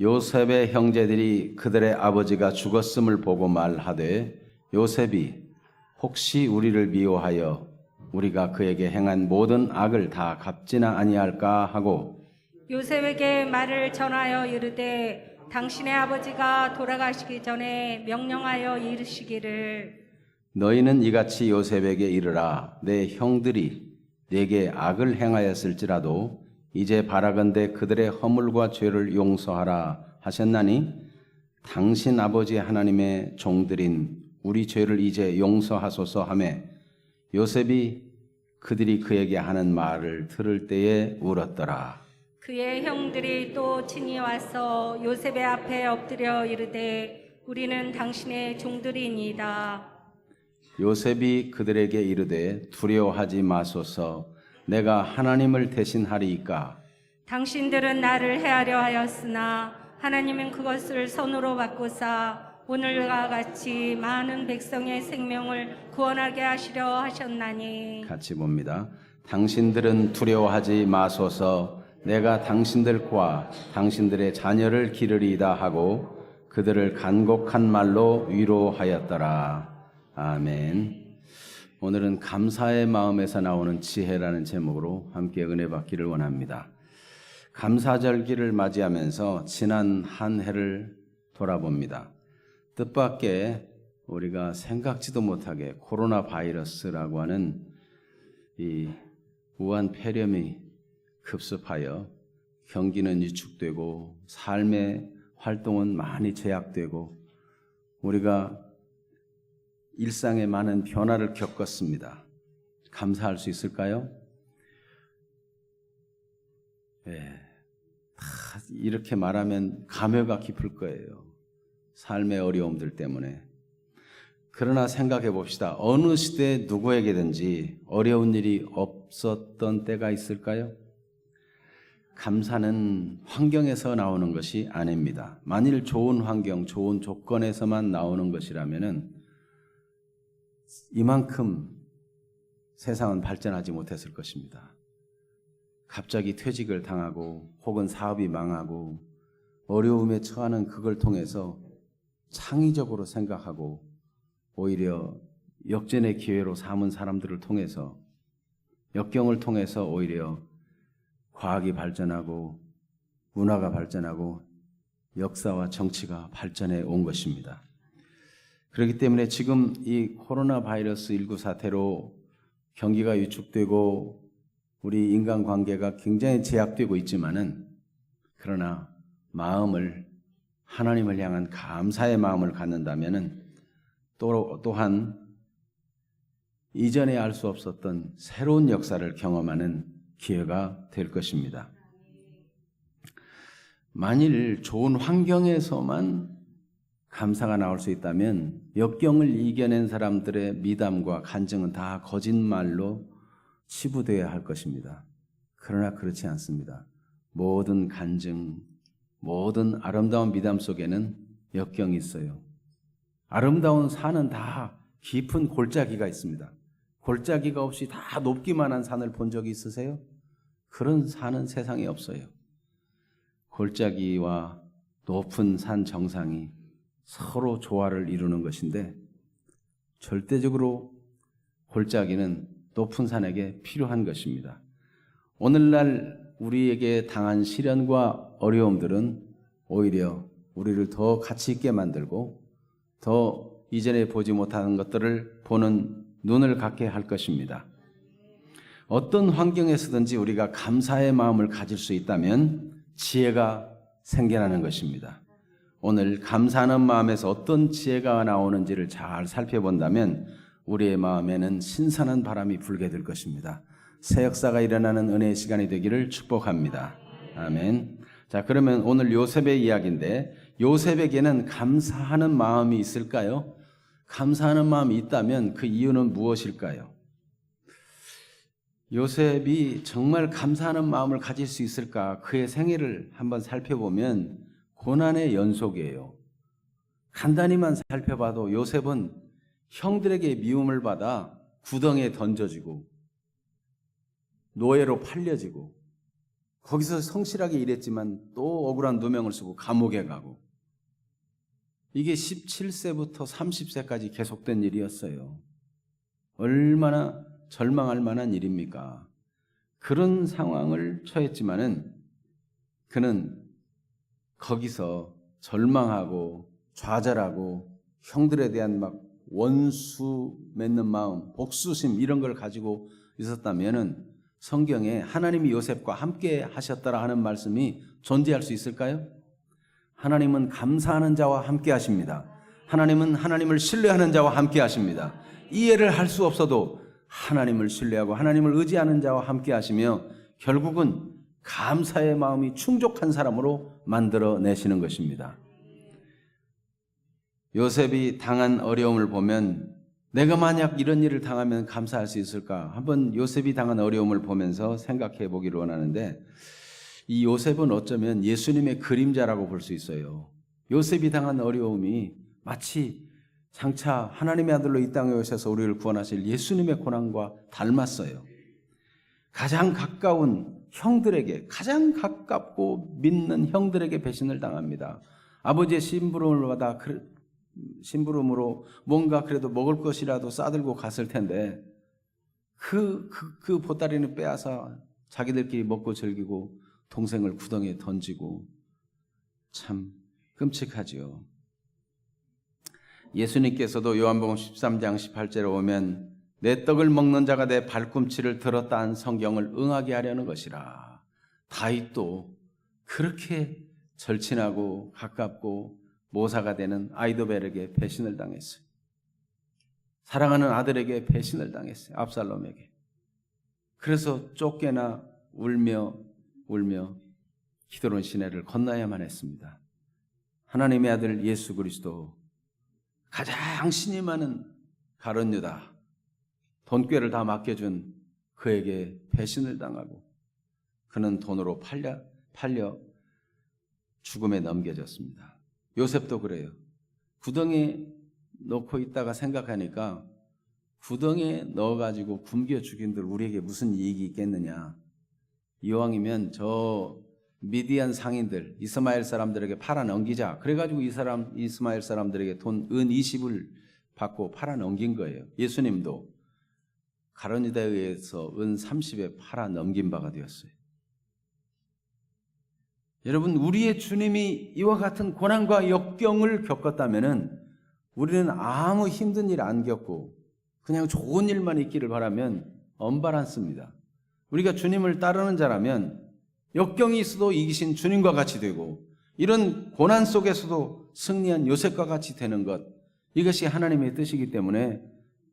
요셉의 형제들이 그들의 아버지가 죽었음을 보고 말하되 요셉이 혹시 우리를 미워하여 우리가 그에게 행한 모든 악을 다 갚지나 아니할까 하고 요셉에게 말을 전하여 이르되 당신의 아버지가 돌아가시기 전에 명령하여 이르시기를 너희는 이같이 요셉에게 이르라. 내 형들이 내게 악을 행하였을지라도 이제 바라건대 그들의 허물과 죄를 용서하라 하셨나니 당신 아버지 하나님의 종들인 우리 죄를 이제 용서하소서 하매 요셉이 그들이 그에게 하는 말을 들을 때에 울었더라. 그의 형들이 또 친히 와서 요셉의 앞에 엎드려 이르되 우리는 당신의 종들이니이다. 요셉이 그들에게 이르되 두려워하지 마소서. 내가 하나님을 대신하리이까. 당신들은 나를 해하려 하였으나 하나님은 그것을 선으로 바꾸사 오늘과 같이 많은 백성의 생명을 구원하게 하시려 하셨나니. 같이 봅니다. 당신들은 두려워하지 마소서. 내가 당신들과 당신들의 자녀를 기르리이다 하고 그들을 간곡한 말로 위로하였더라. 아멘. 오늘은 감사의 마음에서 나오는 지혜라는 제목으로 함께 은혜 받기를 원합니다. 감사절기를 맞이하면서 지난 한 해를 돌아봅니다. 뜻밖의 우리가 생각지도 못하게 코로나 바이러스라고 하는 이 우한 폐렴이 급습하여 경기는 위축되고 삶의 활동은 많이 제약되고 우리가 일상에 많은 변화를 겪었습니다. 감사할 수 있을까요? 다 이렇게 말하면 감회가 깊을 거예요. 삶의 어려움들 때문에. 그러나 생각해 봅시다. 어느 시대에 누구에게든지 어려운 일이 없었던 때가 있을까요? 감사는 환경에서 나오는 것이 아닙니다. 만일 좋은 환경, 좋은 조건에서만 나오는 것이라면은 이만큼 세상은 발전하지 못했을 것입니다. 갑자기 퇴직을 당하고 혹은 사업이 망하고 어려움에 처하는 그걸 통해서 창의적으로 생각하고 오히려 역전의 기회로 삼은 사람들을 통해서 역경을 통해서 오히려 과학이 발전하고 문화가 발전하고 역사와 정치가 발전해 온 것입니다. 그렇기 때문에 지금 이 코로나 바이러스 19 사태로 경기가 위축되고 우리 인간관계가 굉장히 제약되고 있지만은 그러나 마음을 하나님을 향한 감사의 마음을 갖는다면은 또한 이전에 알 수 없었던 새로운 역사를 경험하는 기회가 될 것입니다. 만일 좋은 환경에서만 감사가 나올 수 있다면 역경을 이겨낸 사람들의 미담과 간증은 다 거짓말로 치부되어야 할 것입니다. 그러나 그렇지 않습니다. 모든 간증, 모든 아름다운 미담 속에는 역경이 있어요. 아름다운 산은 다 깊은 골짜기가 있습니다. 골짜기가 없이 다 높기만 한 산을 본 적이 있으세요? 그런 산은 세상에 없어요. 골짜기와 높은 산 정상이 서로 조화를 이루는 것인데 절대적으로 골짜기는 높은 산에게 필요한 것입니다. 오늘날 우리에게 당한 시련과 어려움들은 오히려 우리를 더 가치 있게 만들고 더 이전에 보지 못하는 것들을 보는 눈을 갖게 할 것입니다. 어떤 환경에서든지 우리가 감사의 마음을 가질 수 있다면 지혜가 생겨나는 것입니다. 오늘 감사하는 마음에서 어떤 지혜가 나오는지를 잘 살펴본다면 우리의 마음에는 신선한 바람이 불게 될 것입니다. 새 역사가 일어나는 은혜의 시간이 되기를 축복합니다. 아멘. 자, 그러면 오늘 요셉의 이야기인데 요셉에게는 감사하는 마음이 있을까요? 감사하는 마음이 있다면 그 이유는 무엇일까요? 요셉이 정말 감사하는 마음을 가질 수 있을까? 그의 생애를 한번 살펴보면 고난의 연속이에요. 간단히만 살펴봐도 요셉은 형들에게 미움을 받아 구덩이에 던져지고 노예로 팔려지고 거기서 성실하게 일했지만 또 억울한 누명을 쓰고 감옥에 가고, 이게 17세부터 30세까지 계속된 일이었어요. 얼마나 절망할 만한 일입니까? 그런 상황을 처했지만은 그는 거기서 절망하고 좌절하고 형들에 대한 막 원수 맺는 마음, 복수심 이런 걸 가지고 있었다면은 성경에 하나님이 요셉과 함께 하셨더라 하는 말씀이 존재할 수 있을까요? 하나님은 감사하는 자와 함께 하십니다. 하나님은 하나님을 신뢰하는 자와 함께 하십니다. 이해를 할 수 없어도 하나님을 신뢰하고 하나님을 의지하는 자와 함께 하시며 결국은 감사의 마음이 충족한 사람으로 만들어내시는 것입니다. 요셉이 당한 어려움을 보면 내가 만약 이런 일을 당하면 감사할 수 있을까? 한번 요셉이 당한 어려움을 보면서 생각해 보기를 원하는데, 이 요셉은 어쩌면 예수님의 그림자라고 볼 수 있어요. 요셉이 당한 어려움이 마치 장차 하나님의 아들로 이 땅에 오셔서 우리를 구원하실 예수님의 고난과 닮았어요. 가장 가까운 형들에게, 가장 가깝고 믿는 형들에게 배신을 당합니다. 아버지의 심부름으로 뭔가 그래도 먹을 것이라도 싸들고 갔을 텐데 그 보따리는 빼앗아 자기들끼리 먹고 즐기고 동생을 구덩이에 던지고, 참 끔찍하지요. 예수님께서도 요한복음 13장 18절에 오면 내 떡을 먹는 자가 내 발꿈치를 들었다 한 성경을 응하게 하려는 것이라. 다윗도 그렇게 절친하고 가깝고 모사가 되는 아이도벨에게 배신을 당했어요. 사랑하는 아들에게 배신을 당했어요. 압살롬에게. 그래서 쫓겨나 울며 기드론 시내를 건너야만 했습니다. 하나님의 아들 예수 그리스도, 가장 신이 많은 가룟 유다, 돈꾀를 다 맡겨준 그에게 배신을 당하고 그는 돈으로 팔려 죽음에 넘겨졌습니다. 요셉도 그래요. 구덩이에 넣고 있다가 생각하니까 구덩이에 넣어가지고 굶겨 죽인들 우리에게 무슨 이익이 있겠느냐. 이왕이면 저 미디안 상인들, 이스마엘 사람들에게 팔아 넘기자. 그래가지고 이스마엘 사람들에게 은 20을 받고 팔아 넘긴 거예요. 예수님도 가룟 유다에 의해서 은 30에 팔아 넘긴 바가 되었어요. 여러분, 우리의 주님이 이와 같은 고난과 역경을 겪었다면은 우리는 아무 힘든 일 안 겪고 그냥 좋은 일만 있기를 바라면 언짢습니다. 우리가 주님을 따르는 자라면 역경이 있어도 이기신 주님과 같이 되고 이런 고난 속에서도 승리한 요셉과 같이 되는 것, 이것이 하나님의 뜻이기 때문에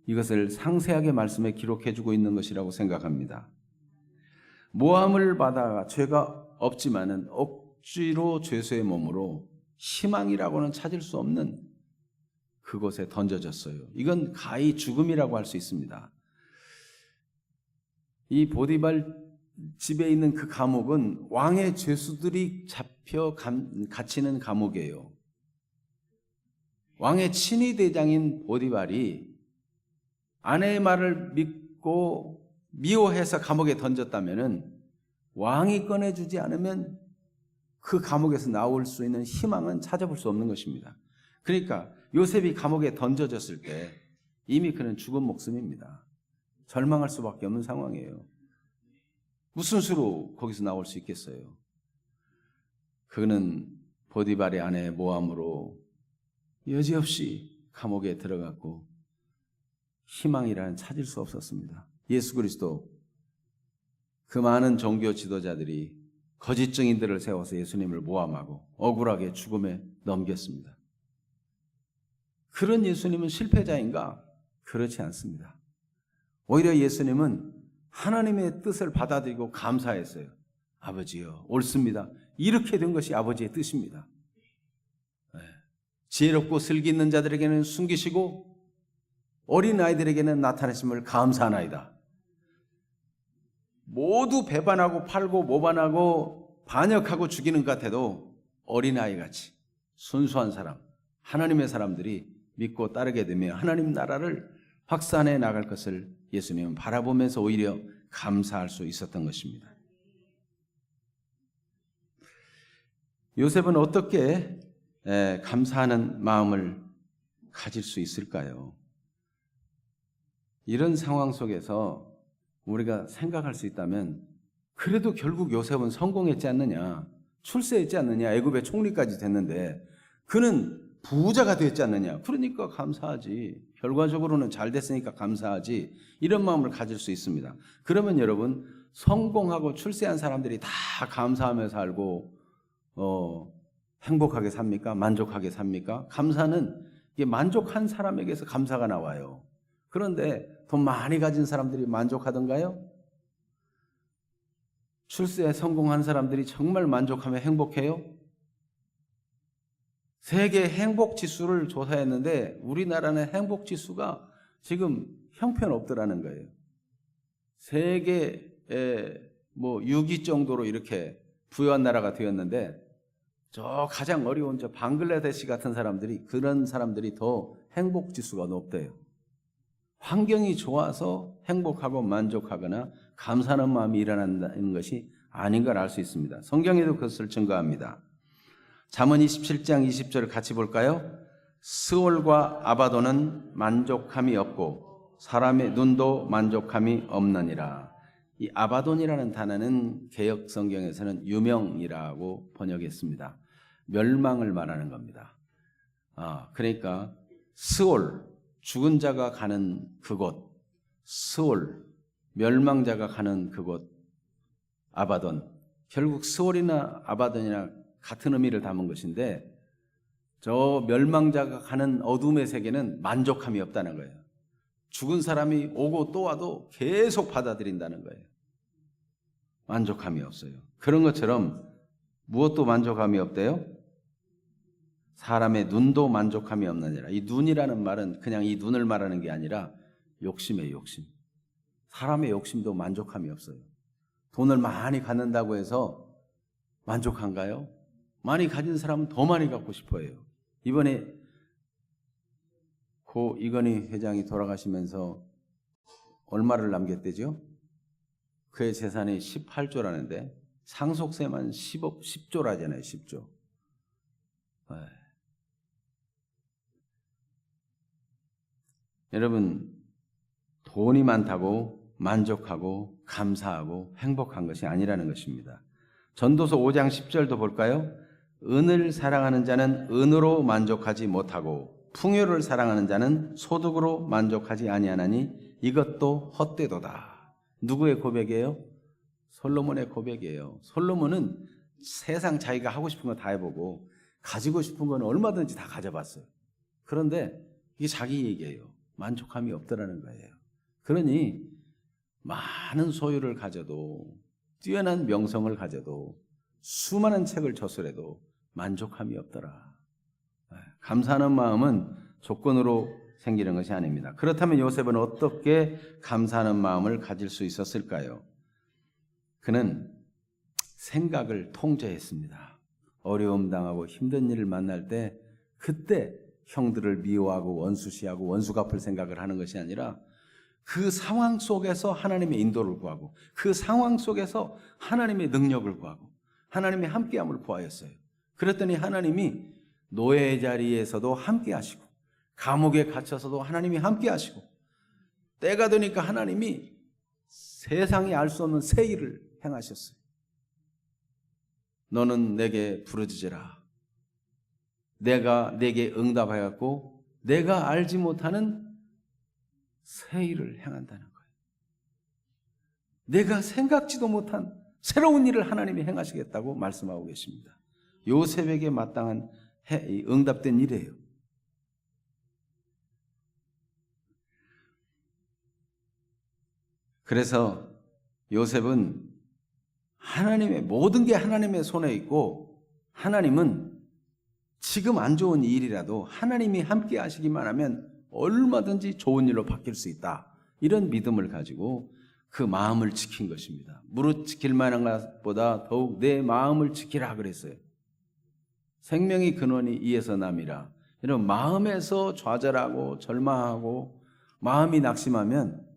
이것을 상세하게 말씀에 기록해주고 있는 것이라고 생각합니다. 모함을 받아 죄가 없지만은 억지로 죄수의 몸으로 희망이라고는 찾을 수 없는 그곳에 던져졌어요. 이건 가히 죽음이라고 할 수 있습니다. 이 보디발 집에 있는 그 감옥은 왕의 죄수들이 잡혀 갇히는 감옥이에요. 왕의 친위 대장인 보디발이 아내의 말을 믿고 미워해서 감옥에 던졌다면은 왕이 꺼내주지 않으면 그 감옥에서 나올 수 있는 희망은 찾아볼 수 없는 것입니다. 그러니까 요셉이 감옥에 던져졌을 때 이미 그는 죽은 목숨입니다. 절망할 수밖에 없는 상황이에요. 무슨 수로 거기서 나올 수 있겠어요? 그는 보디발의 아내 모함으로 여지없이 감옥에 들어갔고 희망이라는 찾을 수 없었습니다. 예수 그리스도, 그 많은 종교 지도자들이 거짓 증인들을 세워서 예수님을 모함하고 억울하게 죽음에 넘겼습니다. 그런 예수님은 실패자인가? 그렇지 않습니다. 오히려 예수님은 하나님의 뜻을 받아들이고 감사했어요. 아버지요, 옳습니다. 이렇게 된 것이 아버지의 뜻입니다. 지혜롭고 슬기 있는 자들에게는 숨기시고 어린 아이들에게는 나타내심을 감사하나이다. 모두 배반하고 팔고 모반하고 반역하고 죽이는 것 같아도 어린아이같이 순수한 사람, 하나님의 사람들이 믿고 따르게 되며 하나님 나라를 확산해 나갈 것을 예수님은 바라보면서 오히려 감사할 수 있었던 것입니다. 요셉은 어떻게 감사하는 마음을 가질 수 있을까요? 이런 상황 속에서 우리가 생각할 수 있다면 그래도 결국 요셉은 성공했지 않느냐, 출세했지 않느냐, 애굽의 총리까지 됐는데 그는 부자가 됐지 않느냐, 그러니까 감사하지, 결과적으로는 잘 됐으니까 감사하지, 이런 마음을 가질 수 있습니다. 그러면 여러분, 성공하고 출세한 사람들이 다 감사하며 살고 행복하게 삽니까? 만족하게 삽니까? 감사는 이게 만족한 사람에게서 감사가 나와요. 그런데 돈 많이 가진 사람들이 만족하던가요? 출세에 성공한 사람들이 정말 만족하며 행복해요? 세계 행복 지수를 조사했는데 우리나라는 행복 지수가 지금 형편없더라는 거예요. 세계에 6위 정도로 이렇게 부유한 나라가 되었는데 저 가장 어려운 저 방글라데시 같은 사람들이, 그런 사람들이 더 행복 지수가 높대요. 환경이 좋아서 행복하고 만족하거나 감사하는 마음이 일어난다는 것이 아닌 걸 알 수 있습니다. 성경에도 그것을 증거합니다. 잠언 27장 20절을 같이 볼까요? 스올과 아바돈은 만족함이 없고 사람의 눈도 만족함이 없느니라. 이 아바돈이라는 단어는 개역 성경에서는 유명이라고 번역했습니다. 멸망을 말하는 겁니다. 그러니까 스올, 죽은 자가 가는 그곳, 스올, 멸망자가 가는 그곳, 아바돈. 결국 스올이나 아바돈이나 같은 의미를 담은 것인데 저 멸망자가 가는 어둠의 세계는 만족함이 없다는 거예요. 죽은 사람이 오고 또 와도 계속 받아들인다는 거예요. 만족함이 없어요. 그런 것처럼 무엇도 만족함이 없대요? 사람의 눈도 만족함이 없느니라. 이 눈이라는 말은 그냥 이 눈을 말하는 게 아니라 욕심이에요, 욕심. 사람의 욕심도 만족함이 없어요. 돈을 많이 갖는다고 해서 만족한가요? 많이 가진 사람은 더 많이 갖고 싶어 해요. 이번에 고 이건희 회장이 돌아가시면서 얼마를 남겼대죠? 그의 재산이 18조라는데 상속세만 10조라잖아요. 10조. 여러분, 돈이 많다고 만족하고 감사하고 행복한 것이 아니라는 것입니다. 전도서 5장 10절도 볼까요? 은을 사랑하는 자는 은으로 만족하지 못하고 풍요를 사랑하는 자는 소득으로 만족하지 아니하나니 이것도 헛되도다. 누구의 고백이에요? 솔로몬의 고백이에요. 솔로몬은 세상 자기가 하고 싶은 거 다 해보고 가지고 싶은 건 얼마든지 다 가져봤어요. 그런데 이게 자기 얘기예요. 만족함이 없더라는 거예요. 그러니 많은 소유를 가져도, 뛰어난 명성을 가져도, 수많은 책을 저술해도 만족함이 없더라. 감사하는 마음은 조건으로 생기는 것이 아닙니다. 그렇다면 요셉은 어떻게 감사하는 마음을 가질 수 있었을까요? 그는 생각을 통제했습니다. 어려움 당하고 힘든 일을 만날 때 그때 형들을 미워하고 원수시하고 원수 갚을 생각을 하는 것이 아니라 그 상황 속에서 하나님의 인도를 구하고 그 상황 속에서 하나님의 능력을 구하고 하나님의 함께함을 구하였어요. 그랬더니 하나님이 노예 자리에서도 함께 하시고 감옥에 갇혀서도 하나님이 함께 하시고 때가 되니까 하나님이 세상이 알 수 없는 새 일을 행하셨어요. 너는 내게 부르짖으라. 내가 내게 응답하였고 내가 알지 못하는 새 일을 행한다는 거예요. 내가 생각지도 못한 새로운 일을 하나님이 행하시겠다고 말씀하고 계십니다. 요셉에게 마땅한 응답된 일이에요. 그래서 요셉은 하나님의 모든 게 하나님의 손에 있고 하나님은 지금 안 좋은 일이라도 하나님이 함께 하시기만 하면 얼마든지 좋은 일로 바뀔 수 있다. 이런 믿음을 가지고 그 마음을 지킨 것입니다. 무릇 지킬 만한 것보다 더욱 내 마음을 지키라 그랬어요. 생명의 근원이 이에서 남이라. 이런 마음에서 좌절하고 절망하고 마음이 낙심하면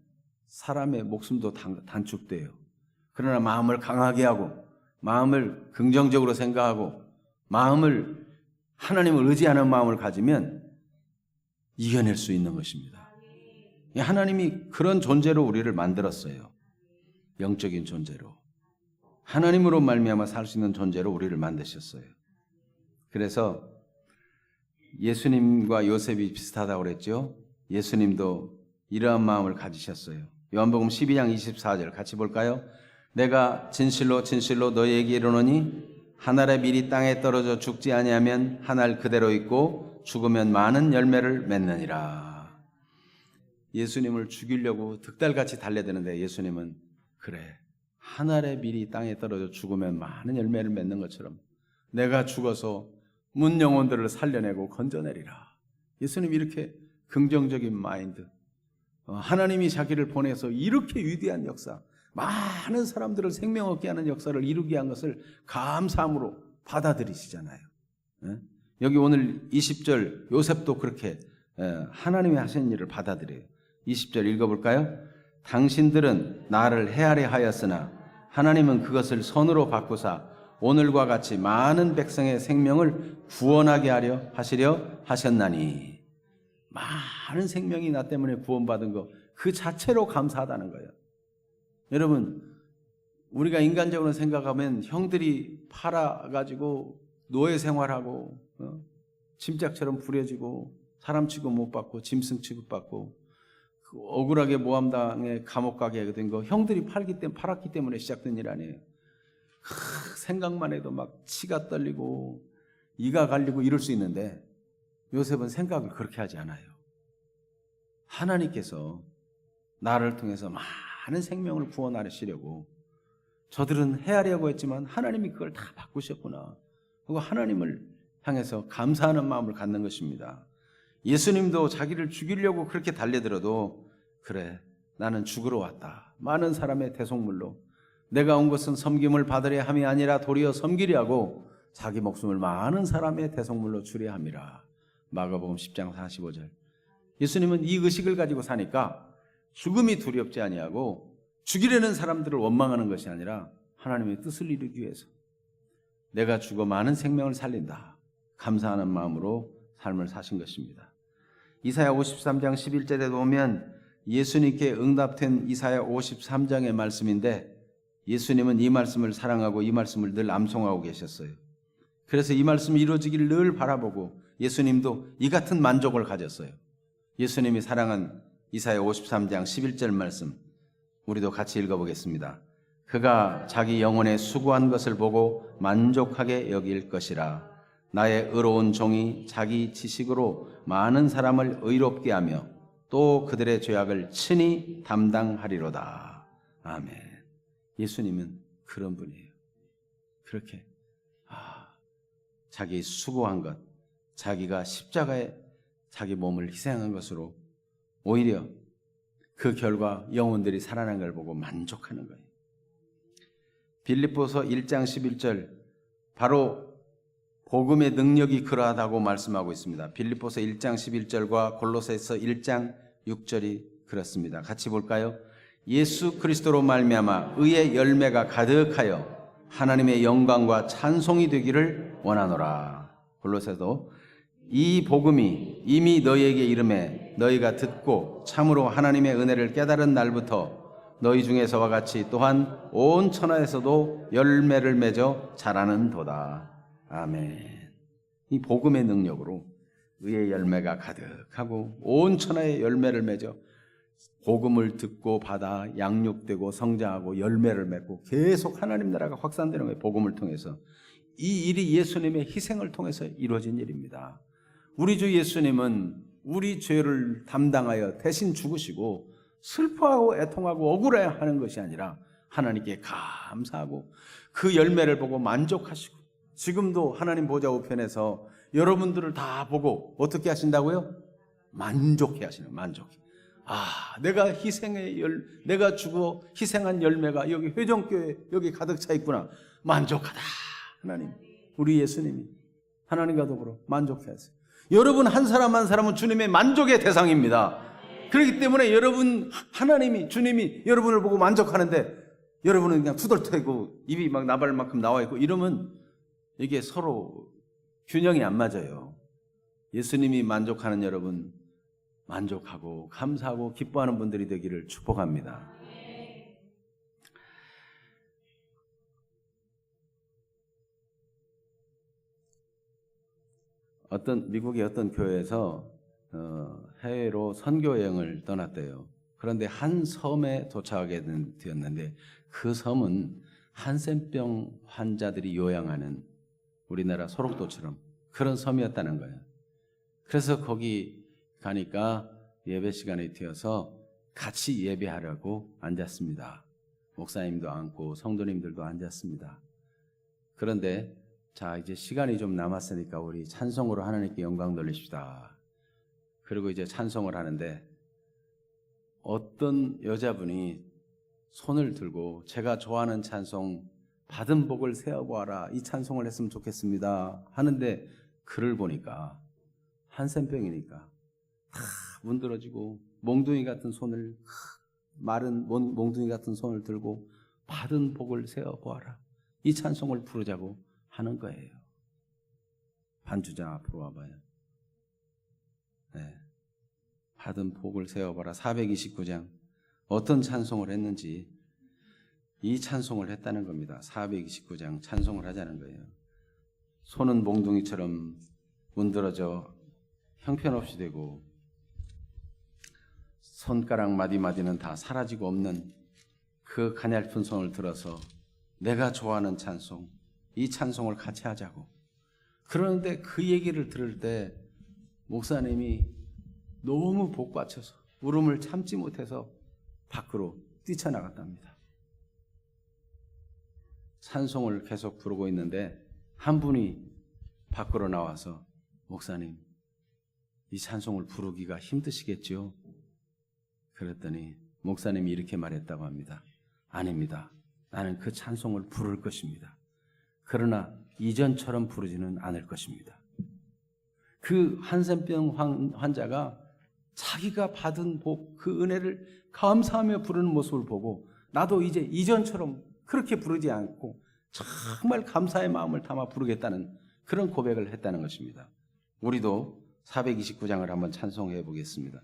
사람의 목숨도 단축돼요. 그러나 마음을 강하게 하고 마음을 긍정적으로 생각하고 마음을, 하나님을 의지하는 마음을 가지면 이겨낼 수 있는 것입니다. 하나님이 그런 존재로 우리를 만들었어요. 영적인 존재로. 하나님으로 말미암아 살 수 있는 존재로 우리를 만드셨어요. 그래서 예수님과 요셉이 비슷하다고 그랬죠. 예수님도 이러한 마음을 가지셨어요. 요한복음 12장 24절 같이 볼까요? 내가 진실로 진실로 너희에게 이르노니 한 알의 밀이 땅에 떨어져 죽지 아니하면 한 알 그대로 있고 죽으면 많은 열매를 맺느니라. 예수님을 죽이려고 득달같이 달려드는데 예수님은 그래, 한 알의 밀이 땅에 떨어져 죽으면 많은 열매를 맺는 것처럼 내가 죽어서 문 영혼들을 살려내고 건져내리라. 예수님이 이렇게 긍정적인 마인드, 하나님이 자기를 보내서 이렇게 위대한 역사, 많은 사람들을 생명 얻게 하는 역사를 이루게 한 것을 감사함으로 받아들이시잖아요. 여기 오늘 20절 요셉도 그렇게 하나님이 하신 일을 받아들여요. 20절 읽어볼까요? 당신들은 나를 헤아려 하였으나 하나님은 그것을 선으로 바꾸사 오늘과 같이 많은 백성의 생명을 구원하게 하시려 하셨나니. 많은 생명이 나 때문에 구원받은 거 그 자체로 감사하다는 거예요. 여러분, 우리가 인간적으로 생각하면 형들이 팔아가지고 노예 생활하고 짐짝처럼 부려지고 사람 취급 못 받고 짐승 취급받고 그 억울하게 모함당에 감옥 가게 된 거 형들이 팔았기 때문에 시작된 일 아니에요. 생각만 해도 막 치가 떨리고 이가 갈리고 이럴 수 있는데 요셉은 생각을 그렇게 하지 않아요. 하나님께서 나를 통해서 많은 생명을 구원하시려고 저들은 헤아려고 했지만 하나님이 그걸 다 바꾸셨구나. 그리고 하나님을 향해서 감사하는 마음을 갖는 것입니다. 예수님도 자기를 죽이려고 그렇게 달려들어도 그래, 나는 죽으러 왔다. 많은 사람의 대속물로 내가 온 것은 섬김을 받으려 함이 아니라 도리어 섬기려 하고 자기 목숨을 많은 사람의 대속물로 주려 함이라. 마가복음 10장 45절. 예수님은 이 의식을 가지고 사니까 죽음이 두렵지 아니하고 죽이려는 사람들을 원망하는 것이 아니라 하나님의 뜻을 이루기 위해서 내가 죽어 많은 생명을 살린다. 감사하는 마음으로 삶을 사신 것입니다. 이사야 53장 11절에 보면 예수님께 응답된 이사야 53장의 말씀인데 예수님은 이 말씀을 사랑하고 이 말씀을 늘 암송하고 계셨어요. 그래서 이 말씀이 이루어지기를 늘 바라보고 예수님도 이 같은 만족을 가졌어요. 예수님이 사랑한 이사야 53장 11절 말씀 우리도 같이 읽어보겠습니다. 그가 자기 영혼에 수고한 것을 보고 만족하게 여길 것이라. 나의 의로운 종이 자기 지식으로 많은 사람을 의롭게 하며 또 그들의 죄악을 친히 담당하리로다. 아멘. 예수님은 그런 분이에요. 그렇게 자기 수고한 것, 자기가 십자가에 자기 몸을 희생한 것으로 오히려 그 결과 영혼들이 살아난 걸 보고 만족하는 거예요. 빌립보서 1장 11절 바로 복음의 능력이 그러하다고 말씀하고 있습니다. 빌립보서 1장 11절과 골로새서 1장 6절이 그렇습니다. 같이 볼까요? 예수 그리스도로 말미암아 의의 열매가 가득하여 하나님의 영광과 찬송이 되기를 원하노라. 골로새도 이 복음이 이미 너희에게 이름에 너희가 듣고 참으로 하나님의 은혜를 깨달은 날부터 너희 중에서와 같이 또한 온 천하에서도 열매를 맺어 자라는 도다. 아멘. 이 복음의 능력으로 의의 열매가 가득하고 온 천하에 열매를 맺어 복음을 듣고 받아 양육되고 성장하고 열매를 맺고 계속 하나님 나라가 확산되는 거예요. 복음을 통해서. 이 일이 예수님의 희생을 통해서 이루어진 일입니다. 우리 주 예수님은 우리 죄를 담당하여 대신 죽으시고 슬퍼하고 애통하고 억울해하는 것이 아니라 하나님께 감사하고 그 열매를 보고 만족하시고 지금도 하나님 보좌 우편에서 여러분들을 다 보고 어떻게 하신다고요? 만족해 하시는, 만족해. 내가 내가 죽어 희생한 열매가 여기 회정교회 여기 가득 차 있구나. 만족하다. 하나님, 우리 예수님이 하나님과 더불어 만족해 하세요. 여러분 한 사람 한 사람은 주님의 만족의 대상입니다. 그렇기 때문에 여러분 하나님이 주님이 여러분을 보고 만족하는데 여러분은 그냥 투덜대고 입이 막 나발만큼 나와 있고 이러면 이게 서로 균형이 안 맞아요. 예수님이 만족하는 여러분, 만족하고 감사하고 기뻐하는 분들이 되기를 축복합니다. 미국의 어떤 교회에서 해외로 선교 여행을 떠났대요. 그런데 한 섬에 도착하게 되었는데 그 섬은 한센병 환자들이 요양하는 우리나라 소록도처럼 그런 섬이었다는 거예요. 그래서 거기 가니까 예배 시간에 튀어서 같이 예배하려고 앉았습니다. 목사님도 앉고 성도님들도 앉았습니다. 그런데 자, 이제 시간이 좀 남았으니까 우리 찬송으로 하나님께 영광 돌립시다. 그리고 이제 찬송을 하는데 어떤 여자분이 손을 들고 제가 좋아하는 찬송 받은 복을 세어보아라, 이 찬송을 했으면 좋겠습니다 하는데 글을 보니까 한센병이니까 다 문드러지고 몽둥이 같은 손을, 마른 몽둥이 같은 손을 들고 받은 복을 세어보아라, 이 찬송을 부르자고 하는 거예요. 반주자 앞으로 와봐요. 네. 받은 복을 세어봐라. 429장 어떤 찬송을 했는지 이 찬송을 했다는 겁니다. 429장 찬송을 하자는 거예요. 손은 몽둥이처럼 문드러져 형편없이 되고 손가락 마디마디는 다 사라지고 없는 그 가냘픈 손을 들어서 내가 좋아하는 찬송, 이 찬송을 같이 하자고. 그러는데 그 얘기를 들을 때 목사님이 너무 복받쳐서 울음을 참지 못해서 밖으로 뛰쳐나갔답니다. 찬송을 계속 부르고 있는데 한 분이 밖으로 나와서 목사님, 이 찬송을 부르기가 힘드시겠죠? 그랬더니 목사님이 이렇게 말했다고 합니다. 아닙니다. 나는 그 찬송을 부를 것입니다. 그러나 이전처럼 부르지는 않을 것입니다. 그 한센병 환자가 자기가 받은 복, 그 은혜를 감사하며 부르는 모습을 보고 나도 이제 이전처럼 그렇게 부르지 않고 정말 감사의 마음을 담아 부르겠다는 그런 고백을 했다는 것입니다. 우리도 429장을 한번 찬송해 보겠습니다.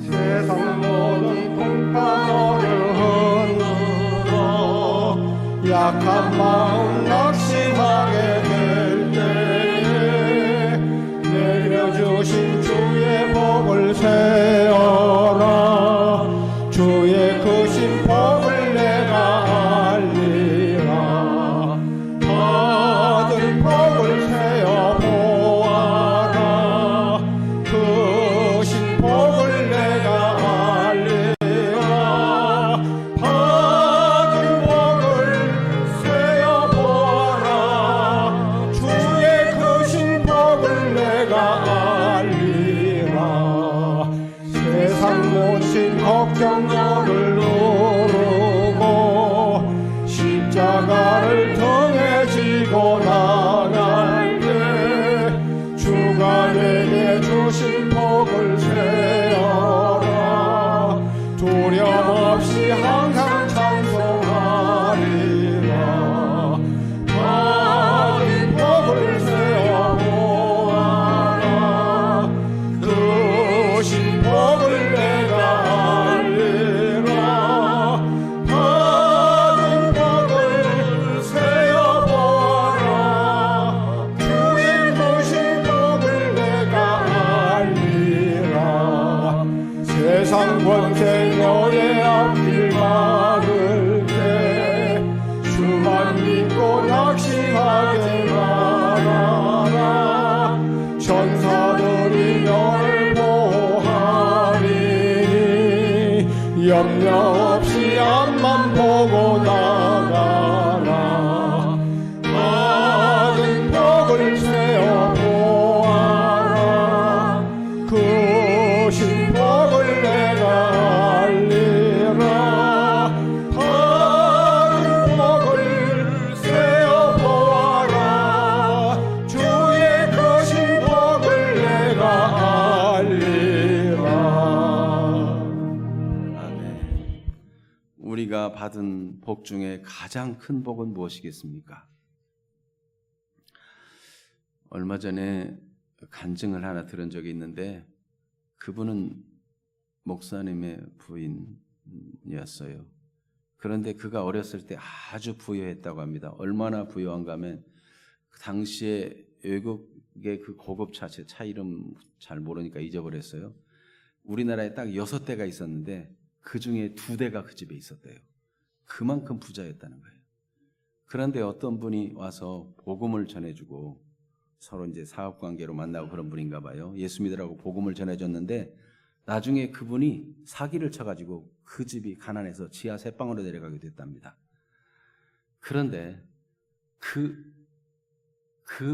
세상 모든 풍파를 흔들어 약한 마음 낙심하게 될 때에 내려주신 주의 복을 세어라. 주의 크신 복을 내가 알리라. 받은 복을 세어 보아라. 크신 복을 내가 알리라. 받은 복을 세어 보아라. 주의 크신 복을 내가 알리라. 세상 모든 걱정을 누르고 십자가를 등에 지고 나갈 때 주가 내게 주신 복을 세어라. 두려움 없이 항상 찬송하리라. 받은 복을 세어 보아라. 크신 복을 내가 알리라. 받은 복을 세어 보아라. 주의 크신 복을 내가 알리라. 세상 권세 너의 앞길 막을 때 주만 믿고 낙심하지 말아라. 천사들이 너를 보호하리니 염려 없이 앞만 보고 나가라. 받은 복을 세어 보아라. 크신 복을 내가 알리라. 받은 복을 세어 보아라. 주의 크신 복을 내가 우리가 받은 복 중에 가장 큰 복은 무엇이겠습니까? 얼마 전에 간증을 하나 들은 적이 있는데 그분은 목사님의 부인이었어요. 그런데 그가 어렸을 때 아주 부유했다고 합니다. 얼마나 부유한가 하면 그 당시에 외국의 그 고급차, 차 이름 잘 모르니까 잊어버렸어요. 우리나라에 딱 6대가 있었는데 그 중에 2대가 그 집에 있었대요. 그만큼 부자였다는 거예요. 그런데 어떤 분이 와서 복음을 전해주고 서로 이제 사업관계로 만나고 그런 분인가 봐요. 예수 믿으라고 복음을 전해줬는데 나중에 그분이 사기를 쳐가지고 그 집이 가난해서 지하 3방으로 내려가게 됐답니다. 그런데 그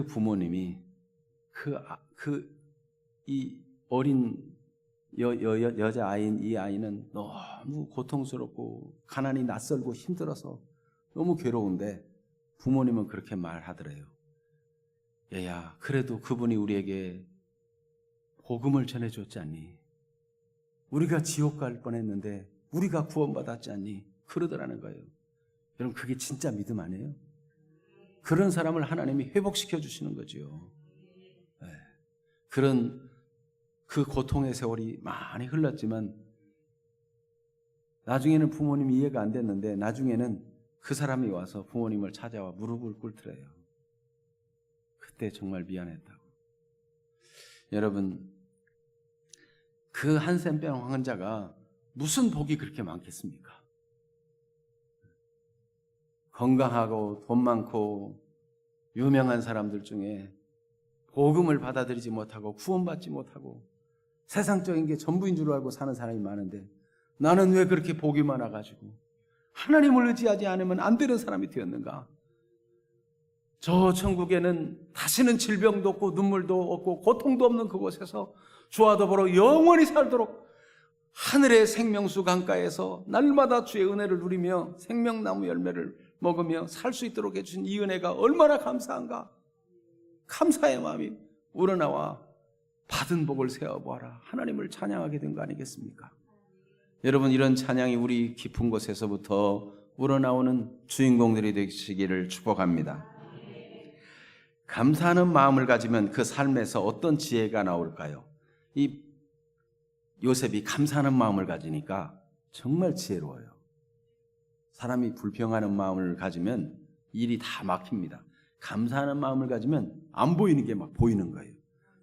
부모님이 이 어린 여자아이인 이 아이는 너무 고통스럽고 가난이 낯설고 힘들어서 너무 괴로운데 부모님은 그렇게 말하더래요. 얘야, 그래도 그분이 우리에게 복음을 전해줬지 않니? 우리가 지옥 갈 뻔했는데 우리가 구원받았지 않니? 그러더라는 거예요. 여러분, 그게 진짜 믿음 아니에요? 그런 사람을 하나님이 회복시켜 주시는 거죠. 네. 그런 그 고통의 세월이 많이 흘렀지만 나중에는 부모님이 이해가 안 됐는데 나중에는 그 사람이 와서 부모님을 찾아와 무릎을 꿇더래요. 그때 정말 미안했다고. 여러분, 그 한센병 환자가 무슨 복이 그렇게 많겠습니까? 건강하고 돈 많고 유명한 사람들 중에 복음을 받아들이지 못하고 구원받지 못하고 세상적인 게 전부인 줄 알고 사는 사람이 많은데 나는 왜 그렇게 복이 많아가지고 하나님을 의지하지 않으면 안 되는 사람이 되었는가? 저 천국에는 다시는 질병도 없고 눈물도 없고 고통도 없는 그곳에서 주와 더불어 영원히 살도록 하늘의 생명수 강가에서 날마다 주의 은혜를 누리며 생명나무 열매를 먹으며 살 수 있도록 해주신 이 은혜가 얼마나 감사한가? 감사의 마음이 우러나와 받은 복을 세어보아라. 하나님을 찬양하게 된 거 아니겠습니까? 여러분, 이런 찬양이 우리 깊은 곳에서부터 우러나오는 주인공들이 되시기를 축복합니다. 감사하는 마음을 가지면 그 삶에서 어떤 지혜가 나올까요? 이 요셉이 감사하는 마음을 가지니까 정말 지혜로워요. 사람이 불평하는 마음을 가지면 일이 다 막힙니다. 감사하는 마음을 가지면 안 보이는 게 막 보이는 거예요.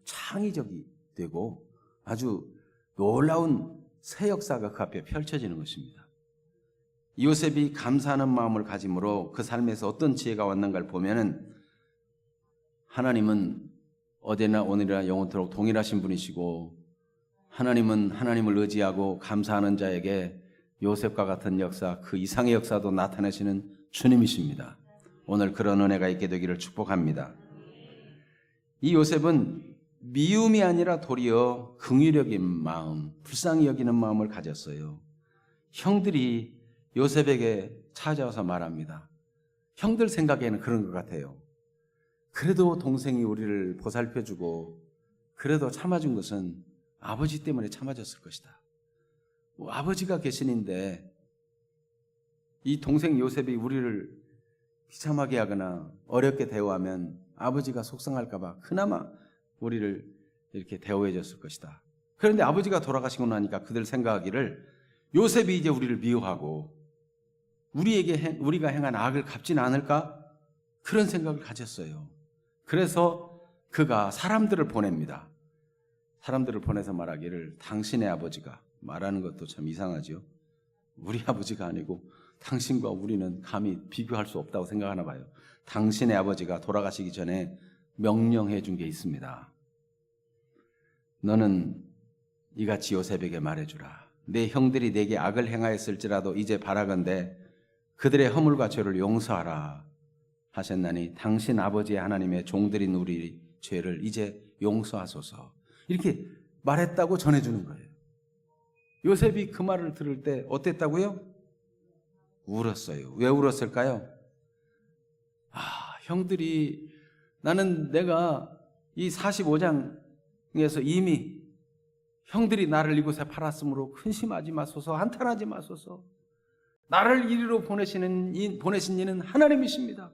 창의적이 되고 아주 놀라운 새 역사가 그 앞에 펼쳐지는 것입니다. 요셉이 감사하는 마음을 가짐으로 그 삶에서 어떤 지혜가 왔는가를 보면은 하나님은 어제나 오늘이나 영원토록 동일하신 분이시고 하나님은 하나님을 의지하고 감사하는 자에게 요셉과 같은 역사, 그 이상의 역사도 나타내시는 주님이십니다. 오늘 그런 은혜가 있게 되기를 축복합니다. 이 요셉은 미움이 아니라 도리어 긍휼적인 마음, 불쌍히 여기는 마음을 가졌어요. 형들이 요셉에게 찾아와서 말합니다. 형들 생각에는 그런 것 같아요. 그래도 동생이 우리를 보살펴주고 그래도 참아준 것은 아버지 때문에 참아줬을 것이다. 아버지가 계신인데 이 동생 요셉이 우리를 비참하게 하거나 어렵게 대우하면 아버지가 속상할까 봐 그나마 우리를 이렇게 대우해 줬을 것이다. 그런데 아버지가 돌아가시고 나니까 그들 생각하기를 요셉이 이제 우리를 미워하고 우리가 행한 악을 갚지는 않을까? 그런 생각을 가졌어요. 그래서 그가 사람들을 보냅니다. 사람들을 보내서 말하기를 당신의 아버지가, 말하는 것도 참 이상하죠. 우리 아버지가 아니고 당신과 우리는 감히 비교할 수 없다고 생각하나 봐요. 당신의 아버지가 돌아가시기 전에 명령해 준 게 있습니다. 너는 이같이 요셉에게 말해주라. 내 형들이 내게 악을 행하였을지라도 이제 바라건대 그들의 허물과 죄를 용서하라 하셨나니 당신 아버지의 하나님의 종들인 우리 죄를 이제 용서하소서. 이렇게 말했다고 전해주는 거예요. 요셉이 그 말을 들을 때 어땠다고요? 울었어요. 왜 울었을까요? 형들이, 나는 내가 이 45장에서 이미 형들이 나를 이곳에 팔았으므로 근심하지 마소서, 한탄하지 마소서, 나를 이리로 보내신 이는 하나님이십니다.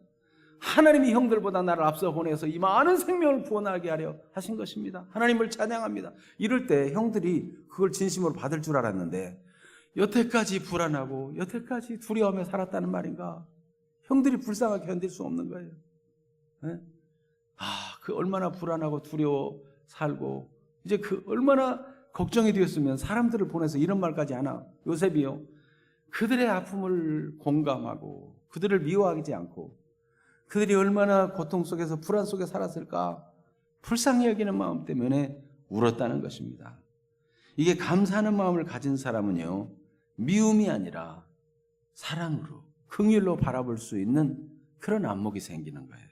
하나님이 형들보다 나를 앞서 보내서 이 많은 생명을 구원하게 하려 하신 것입니다. 하나님을 찬양합니다. 이럴 때 형들이 그걸 진심으로 받을 줄 알았는데 여태까지 불안하고 여태까지 두려워하며 살았다는 말인가? 형들이 불쌍하게 견딜 수 없는 거예요. 네? 그 얼마나 불안하고 두려워 살고 이제 그 얼마나 걱정이 되었으면 사람들을 보내서 이런 말까지 하나. 요셉이요, 그들의 아픔을 공감하고 그들을 미워하지 않고 그들이 얼마나 고통 속에서 불안 속에 살았을까 불쌍히 여기는 마음 때문에 울었다는 것입니다. 이게 감사하는 마음을 가진 사람은요, 미움이 아니라 사랑으로 긍휼로 바라볼 수 있는 그런 안목이 생기는 거예요.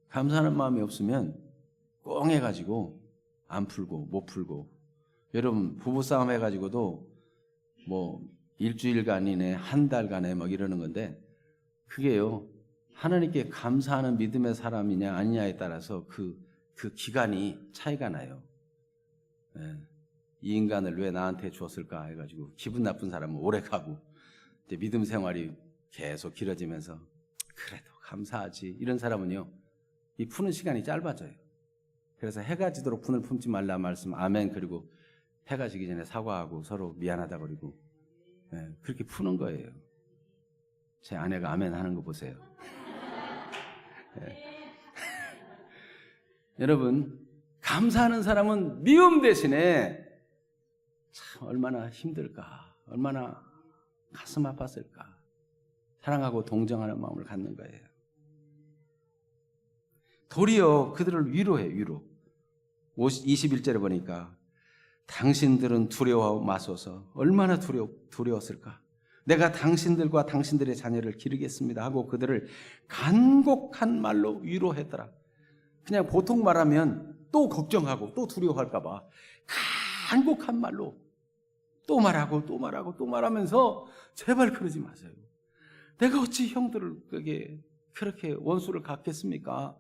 감사하는 마음이 없으면 꽁해가지고 안 풀고 못 풀고, 여러분 부부싸움 해가지고도 뭐 일주일간이네 한 달간에 막 이러는 건데 그게요, 하나님께 감사하는 믿음의 사람이냐 아니냐에 따라서 그 기간이 차이가 나요. 이 인간을 왜 나한테 주었을까 해가지고 기분 나쁜 사람은 오래 가고, 이제 믿음 생활이 계속 길어지면서 그래도 감사하지 이런 사람은요, 이 푸는 시간이 짧아져요. 그래서 해가 지도록 분을 품지 말라 말씀 아멘. 그리고 해가 지기 전에 사과하고 서로 미안하다 그러고 그렇게 푸는 거예요. 제 아내가 아멘 하는 거 보세요. 여러분, 감사하는 사람은 미움 대신에 참 얼마나 힘들까, 얼마나 가슴 아팠을까, 사랑하고 동정하는 마음을 갖는 거예요. 도리어 그들을 위로해. 위로. 21절에 보니까 당신들은 두려워 마소서. 얼마나 두려웠을까. 내가 당신들과 당신들의 자녀를 기르겠습니다 하고 그들을 간곡한 말로 위로했더라. 그냥 보통 말하면 또 걱정하고 또 두려워할까 봐 간곡한 말로 또 말하고 또 말하고 또 말하면서 제발 그러지 마세요. 내가 어찌 형들을 그렇게 원수를 갚겠습니까?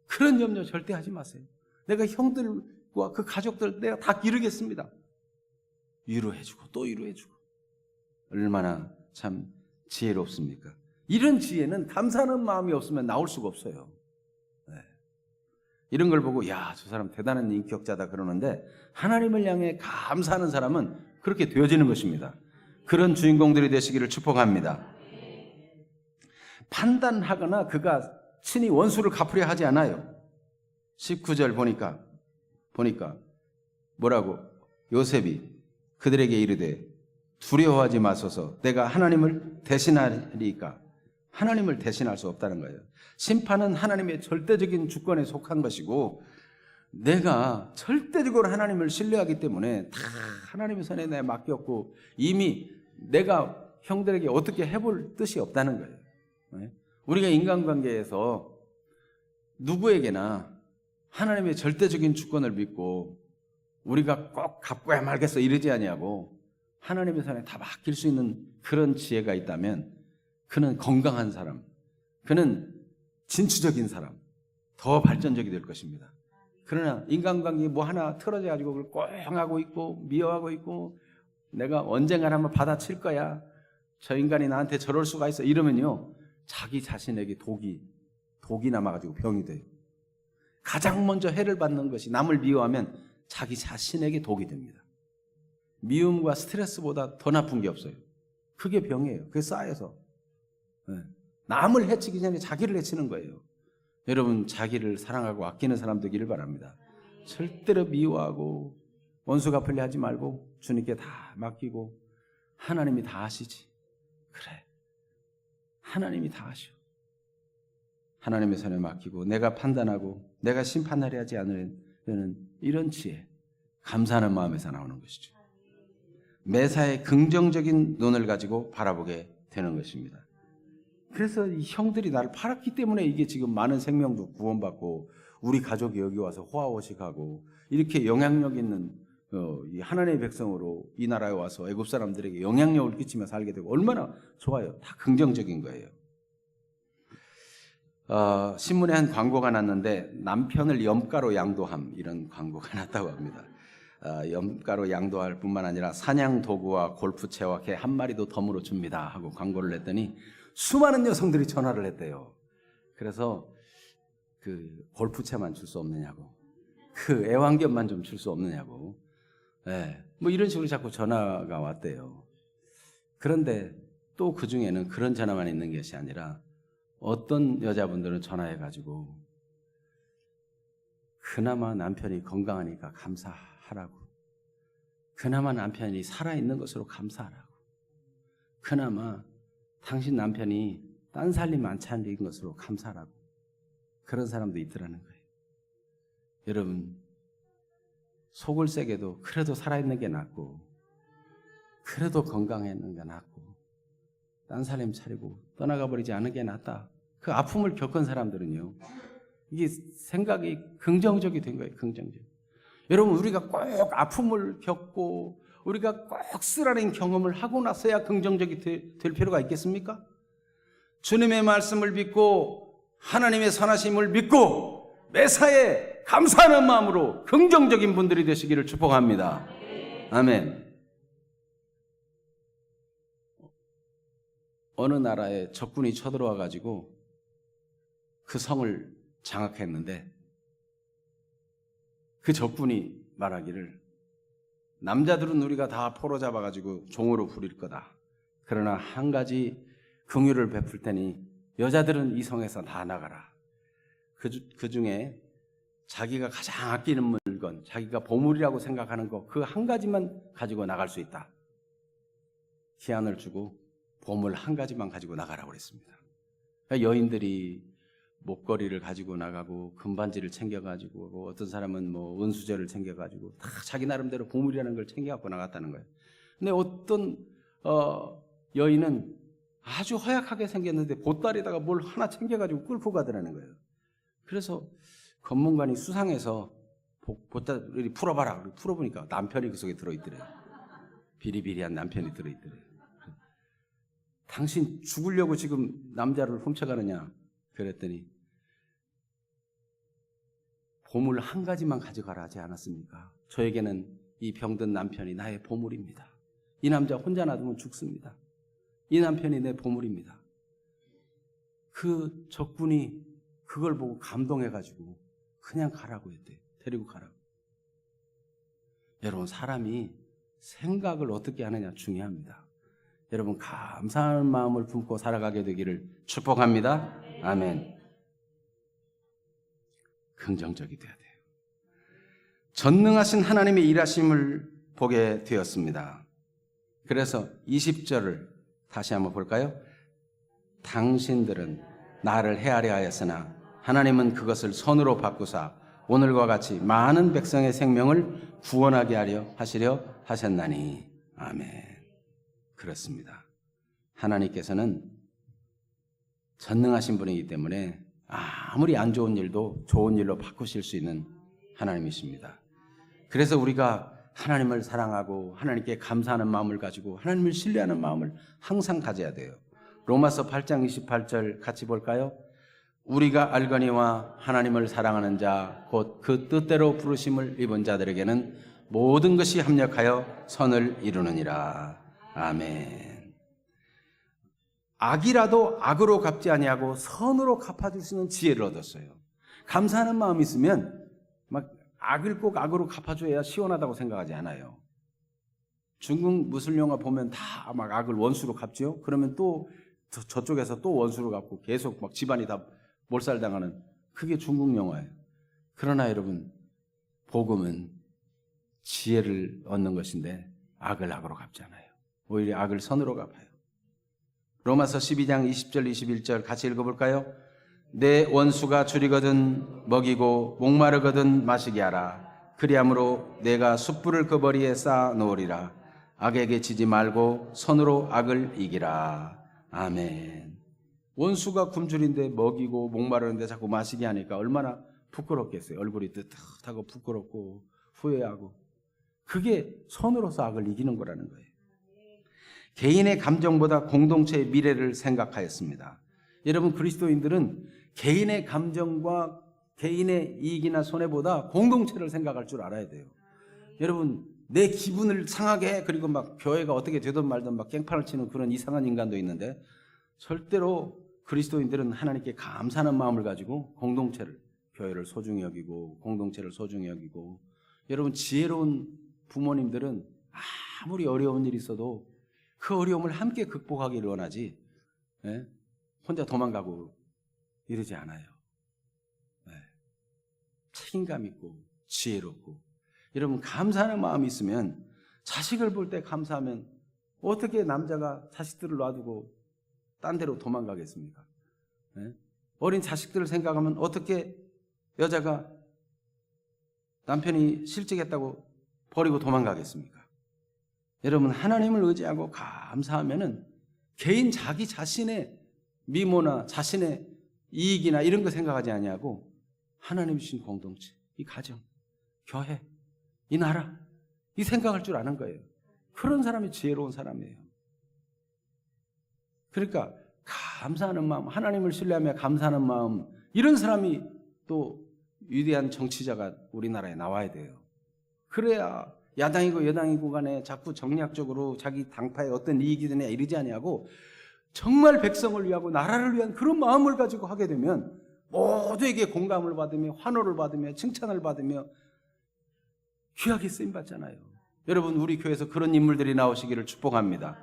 그런 염려 절대 하지 마세요. 내가 형들과 그 가족들 내가 다 기르겠습니다. 위로해주고 또 위로해주고. 얼마나 참 지혜롭습니까? 이런 지혜는 감사하는 마음이 없으면 나올 수가 없어요. 이런 걸 보고 야, 저 사람 대단한 인격자다 그러는데 하나님을 향해 감사하는 사람은 그렇게 되어지는 것입니다. 그런 주인공들이 되시기를 축복합니다. 판단하거나 그가 친히 원수를 갚으려 하지 않아요. 19절 보니까 뭐라고? 요셉이 그들에게 이르되 두려워하지 마소서. 내가 하나님을 대신하리까. 하나님을 대신할 수 없다는 거예요. 심판은 하나님의 절대적인 주권에 속한 것이고 내가 절대적으로 하나님을 신뢰하기 때문에 다 하나님의 손에 내가 맡겼고 이미 내가 형들에게 어떻게 해볼 뜻이 없다는 거예요. 우리가 인간관계에서 누구에게나 하나님의 절대적인 주권을 믿고 우리가 꼭 갚아야 말겠어 이러지 아니하고 하나님의 손에 다 맡길 수 있는 그런 지혜가 있다면 그는 건강한 사람, 그는 진취적인 사람, 더 발전적이 될 것입니다. 그러나 인간관계 뭐 하나 틀어져가지고 그걸 꽁하고 있고 미워하고 있고 내가 언젠가 한번 받아칠 거야, 저 인간이 나한테 저럴 수가 있어 이러면요, 자기 자신에게 독이 남아가지고 병이 돼요. 가장 먼저 해를 받는 것이 남을 미워하면 자기 자신에게 독이 됩니다. 미움과 스트레스보다 더 나쁜 게 없어요. 그게 병이에요. 그게 쌓여서 남을 해치기 전에 자기를 해치는 거예요. 여러분, 자기를 사랑하고 아끼는 사람 되기를 바랍니다. 절대로 미워하고 원수 갚으려 하지 말고 주님께 다 맡기고 하나님이 다 아시지. 그래, 하나님이 다 아셔. 하나님의 손에 맡기고 내가 판단하고 내가 심판하려 하지 않으려는 이런 지혜, 감사하는 마음에서 나오는 것이죠. 매사에 긍정적인 눈을 가지고 바라보게 되는 것입니다. 그래서 이 형들이 나를 팔았기 때문에 이게 지금 많은 생명도 구원받고 우리 가족이 여기 와서 호화호식하고 이렇게 영향력 있는 이 하나님의 백성으로 이 나라에 와서 애굽 사람들에게 영향력을 끼치며 살게 되고 얼마나 좋아요. 다 긍정적인 거예요. 신문에 한 광고가 났는데 남편을 염가로 양도함, 이런 광고가 났다고 합니다. 염가로 양도할 뿐만 아니라 사냥 도구와 골프채와 개 한 마리도 덤으로 줍니다 하고 광고를 했더니 수많은 여성들이 전화를 했대요. 그래서 그 골프채만 줄 수 없느냐고, 그 애완견만 좀 줄 수 없느냐고, 뭐 이런 식으로 자꾸 전화가 왔대요. 그런데 또 그 중에는 그런 전화만 있는 것이 아니라 어떤 여자분들은 전화해가지고 그나마 남편이 건강하니까 감사하라고, 그나마 남편이 살아있는 것으로 감사하라고, 그나마 당신 남편이 딴 살림 안 차린 것으로 감사하라고, 그런 사람도 있더라는 거예요. 여러분, 속을 새겨도 그래도 살아있는 게 낫고, 그래도 건강했는 게 낫고, 딴 살림 차리고 떠나가 버리지 않은 게 낫다. 그 아픔을 겪은 사람들은요, 이게 생각이 긍정적이 된 거예요. 긍정적. 여러분, 우리가 꼭 아픔을 겪고 우리가 꼭 쓰라린 경험을 하고 나서야 긍정적이 될 필요가 있겠습니까? 주님의 말씀을 믿고 하나님의 선하심을 믿고 매사에 감사하는 마음으로 긍정적인 분들이 되시기를 축복합니다. 아멘. 어느 나라에 적군이 쳐들어와 가지고 그 성을 장악했는데 그 적군이 말하기를 남자들은 우리가 다 포로 잡아가지고 종으로 부릴 거다. 그러나 한 가지 긍휼을 베풀 테니 여자들은 이 성에서 다 나가라. 그 중에 자기가 가장 아끼는 물건, 자기가 보물이라고 생각하는 거 그 한 가지만 가지고 나갈 수 있다. 기한을 주고 보물 한 가지만 가지고 나가라고 그랬습니다. 그러니까 여인들이 목걸이를 가지고 나가고 금반지를 챙겨가지고 어떤 사람은 뭐 은수저를 챙겨가지고 다 자기 나름대로 보물이라는 걸 챙겨갖고 나갔다는 거예요. 근데 어떤 여인은 아주 허약하게 생겼는데 보따리에다가 뭘 하나 챙겨가지고 끌고 가더라는 거예요. 그래서 검문관이 수상해서 보따리 풀어봐라. 풀어보니까 남편이 그 속에 들어있더래요. 비리비리한 남편이 들어있더래요. 당신 죽으려고 지금 남자를 훔쳐가느냐 그랬더니 보물 한 가지만 가져가라 하지 않았습니까? 저에게는 이 병든 남편이 나의 보물입니다. 이 남자 혼자 놔두면 죽습니다. 이 남편이 내 보물입니다. 그 적군이 그걸 보고 감동해가지고 그냥 가라고 했대요. 데리고 가라고. 여러분, 사람이 생각을 어떻게 하느냐 중요합니다. 여러분, 감사한 마음을 품고 살아가게 되기를 축복합니다. 아멘. 긍정적이 돼야 돼요. 전능하신 하나님의 일하심을 보게 되었습니다. 그래서 20절을 다시 한번 볼까요? 당신들은 나를 헤아려 하였으나 하나님은 그것을 선으로 바꾸사 오늘과 같이 많은 백성의 생명을 구원하게 하시려 하셨나니. 아멘. 그렇습니다. 하나님께서는 전능하신 분이기 때문에 아무리 안 좋은 일도 좋은 일로 바꾸실 수 있는 하나님이십니다. 그래서 우리가 하나님을 사랑하고 하나님께 감사하는 마음을 가지고 하나님을 신뢰하는 마음을 항상 가져야 돼요. 로마서 8장 28절 같이 볼까요? 우리가 알거니와 하나님을 사랑하는 자 곧 그 뜻대로 부르심을 입은 자들에게는 모든 것이 합력하여 선을 이루느니라. 아멘. 악이라도 악으로 갚지 아니하고 선으로 갚아줄 수 있는 지혜를 얻었어요. 감사하는 마음이 있으면 막 악을 꼭 악으로 갚아줘야 시원하다고 생각하지 않아요. 중국 무술 영화 보면 다 막 악을 원수로 갚죠. 그러면 또 저쪽에서 또 원수로 갚고 계속 막 집안이 다 몰살당하는, 그게 중국 영화예요. 그러나 여러분, 복음은 지혜를 얻는 것인데 악을 악으로 갚지 않아요. 오히려 악을 선으로 갚아요. 로마서 12장 20절 21절 같이 읽어볼까요? 내 원수가 줄이거든 먹이고 목마르거든 마시게 하라. 그리함으로 내가 숯불을 그 머리에 쌓아 놓으리라. 악에게 지지 말고 선으로 악을 이기라. 아멘. 원수가 굶주린데 먹이고 목마르는데 자꾸 마시게 하니까 얼마나 부끄럽겠어요. 얼굴이 뜨뜻하고 부끄럽고 후회하고. 그게 선으로서 악을 이기는 거라는 거예요. 개인의 감정보다 공동체의 미래를 생각하였습니다. 여러분, 그리스도인들은 개인의 감정과 개인의 이익이나 손해보다 공동체를 생각할 줄 알아야 돼요. 여러분, 내 기분을 상하게 해. 그리고 막 교회가 어떻게 되든 말든 막 깽판을 치는 그런 이상한 인간도 있는데, 절대로 그리스도인들은 하나님께 감사하는 마음을 가지고 공동체를, 교회를 소중히 여기고 공동체를 소중히 여기고, 여러분, 지혜로운 부모님들은 아무리 어려운 일이 있어도 그 어려움을 함께 극복하기를 원하지, 혼자 도망가고 이러지 않아요. 책임감 있고 지혜롭고. 여러분, 감사하는 마음이 있으면, 자식을 볼 때 감사하면 어떻게 남자가 자식들을 놔두고 딴 데로 도망가겠습니까? 어린 자식들을 생각하면 어떻게 여자가 남편이 실직했다고 버리고 도망가겠습니까? 여러분, 하나님을 의지하고 감사하면은 개인 자기 자신의 미모나 자신의 이익이나 이런 거 생각하지 아니하고 하나님 주신 공동체, 이 가정, 교회, 이 나라, 이 생각할 줄 아는 거예요. 그런 사람이 지혜로운 사람이에요. 그러니까 감사하는 마음, 하나님을 신뢰하며 감사하는 마음, 이런 사람이 또 위대한 정치자가 우리나라에 나와야 돼요. 그래야 야당이고 여당이고 간에 자꾸 정략적으로 자기 당파에 어떤 이익이 되냐 이러지 아니하고, 정말 백성을 위하고 나라를 위한 그런 마음을 가지고 하게 되면 모두에게 공감을 받으며 환호를 받으며 칭찬을 받으며 귀하게 쓰임받잖아요. 여러분, 우리 교회에서 그런 인물들이 나오시기를 축복합니다.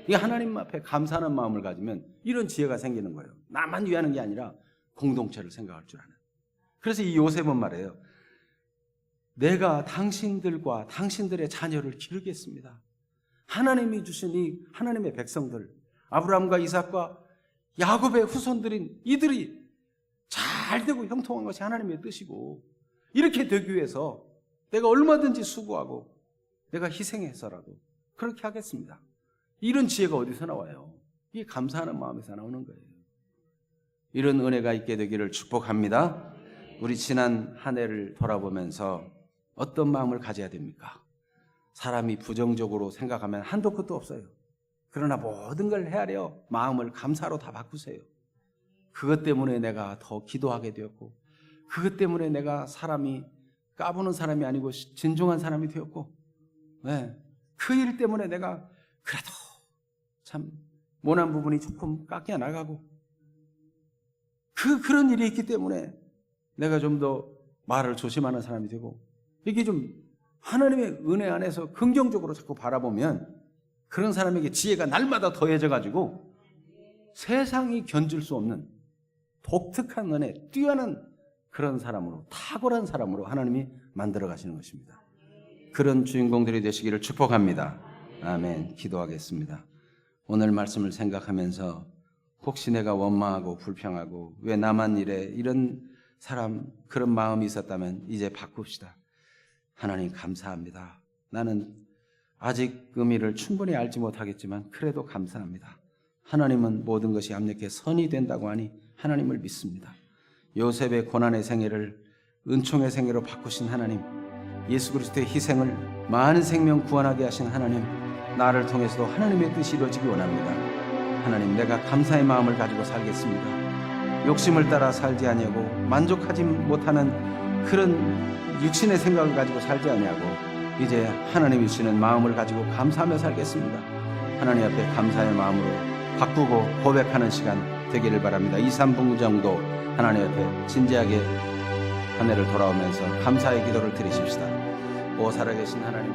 이 하나님 앞에 감사하는 마음을 가지면 이런 지혜가 생기는 거예요. 나만 위하는 게 아니라 공동체를 생각할 줄 아는. 그래서 이 요셉은 말해요. 내가 당신들과 당신들의 자녀를 기르겠습니다. 하나님이 주신 이 하나님의 백성들, 아브라함과 이삭과 야곱의 후손들인 이들이 잘 되고 형통한 것이 하나님의 뜻이고, 이렇게 되기 위해서 내가 얼마든지 수고하고 내가 희생해서라도 그렇게 하겠습니다. 이런 지혜가 어디서 나와요? 이게 감사하는 마음에서 나오는 거예요. 이런 은혜가 있게 되기를 축복합니다. 우리 지난 한 해를 돌아보면서 어떤 마음을 가져야 됩니까? 사람이 부정적으로 생각하면 한도 끝도 없어요. 그러나 모든 걸 헤아려 마음을 감사로 다 바꾸세요. 그것 때문에 내가 더 기도하게 되었고, 그것 때문에 내가 사람이 까부는 사람이 아니고 진중한 사람이 되었고, 그 일 때문에 내가 그래도 참 모난 부분이 조금 깎여 나가고, 그런 일이 있기 때문에 내가 좀 더 말을 조심하는 사람이 되고, 이게 좀 하나님의 은혜 안에서 긍정적으로 자꾸 바라보면 그런 사람에게 지혜가 날마다 더해져 가지고 세상이 견줄 수 없는 독특한 은혜, 뛰어난 그런 사람으로, 탁월한 사람으로 하나님이 만들어 가시는 것입니다. 그런 주인공들이 되시기를 축복합니다. 아멘. 기도하겠습니다. 오늘 말씀을 생각하면서 혹시 내가 원망하고 불평하고 왜 나만 이래, 이런 사람, 그런 마음이 있었다면 이제 바꿉시다. 하나님 감사합니다. 나는 아직 의미를 충분히 알지 못하겠지만 그래도 감사합니다. 하나님은 모든 것이 합력해 선이 된다고 하니 하나님을 믿습니다. 요셉의 고난의 생애를 은총의 생애로 바꾸신 하나님, 예수 그리스도의 희생을 많은 생명 구원하게 하신 하나님, 나를 통해서도 하나님의 뜻이 이루어지기 원합니다. 하나님, 내가 감사의 마음을 가지고 살겠습니다. 욕심을 따라 살지 아니하고 만족하지 못하는 그런 육신의 생각을 가지고 살지 아니하고 이제 하나님이 주시는 마음을 가지고 감사하며 살겠습니다. 하나님 앞에 감사의 마음으로 바꾸고 고백하는 시간 되기를 바랍니다. 2, 3분 정도 하나님 앞에 진지하게 한 해를 돌아오면서 감사의 기도를 드리십시다. 오 살아계신 하나님,